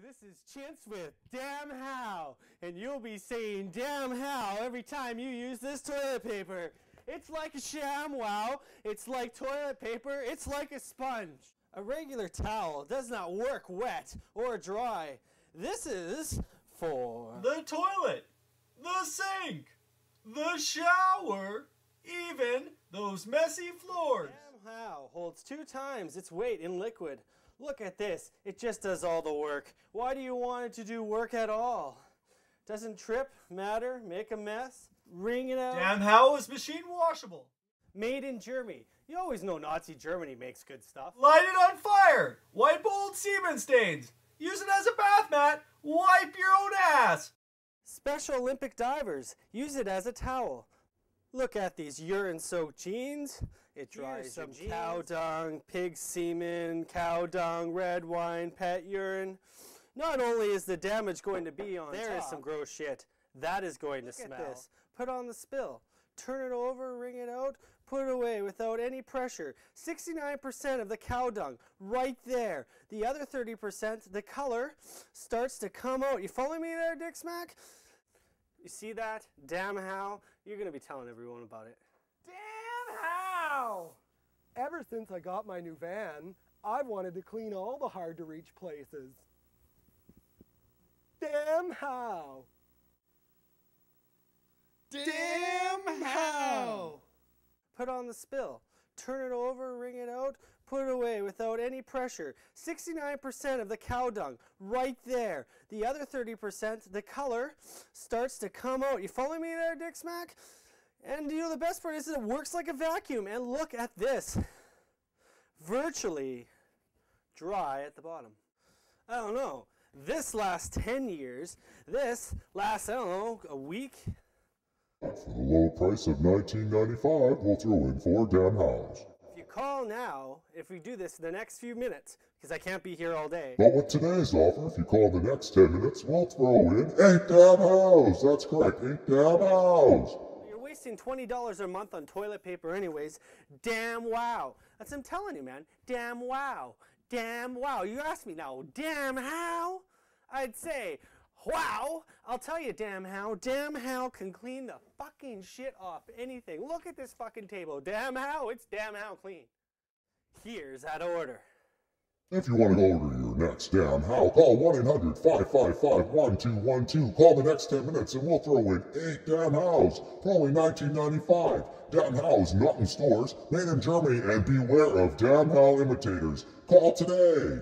This is Chintz with Damn How, and you'll be saying damn how every time you use this toilet paper. It's like a ShamWow, it's like toilet paper, it's like a sponge. A regular towel does not work wet or dry. This is for the toilet, the sink, the shower, even those messy floors. Damn How holds 2 times its weight in liquid. Look at this, it just does all the work. Why do you want it to do work at all? Doesn't trip, matter, make a mess, wring it out. Damn How is machine washable. Made in Germany. You always know Nazi Germany makes good stuff. Light it on fire, wipe old semen stains, use it as a bath mat, wipe your own ass. Special Olympic divers use it as a towel. Look at these urine-soaked jeans. It dries some cow dung, pig semen, cow dung, red wine, pet urine. Not only is the damage going to be on there top, is some gross shit. That is going to smell. Look at this. Put on the spill. Turn it over, wring it out, put it away without any pressure. 69% of the cow dung right there. The other 30%, the color starts to come out. You follow me there, Dick Smack? You see that? Damn How. You're going to be telling everyone about it. Damn How! Ever since I got my new van, I've wanted to clean all the hard-to-reach places. Damn How! Damn How! Put on the spill. Turn it over, wring it out, put it away without any pressure. 69% of the cow dung right there. The other 30%, the color starts to come out. You follow me there, Dick Smack? And you know the best part is it works like a vacuum. And look at this. Virtually dry at the bottom. I don't know. This lasts 10 years. This lasts, I don't know, a week. For the low price of $19.95, we'll throw in 4 Damn Hows. If you call now, if we do this in the next few minutes, because I can't be here all day. But with today's offer, if you call in the next 10 minutes, we'll throw in 8 Damn Hows. That's correct, 8 Damn Hows. You're wasting $20 a month on toilet paper anyways. Damn wow. That's what I'm telling you, man. Damn wow. Damn wow. You ask me now, damn how? I'd say, wow, I'll tell you, Damn How. Damn How can clean the fucking shit off anything. Look at this fucking table. Damn How, it's Damn How clean. Here's that order. If you want to order your next Damn How, call 1-800-555-1212. Call the next 10 minutes and we'll throw in 8 Damn Hows for only $19.95. Damn Hows not in stores, made in Germany, and beware of Damn How imitators. Call today.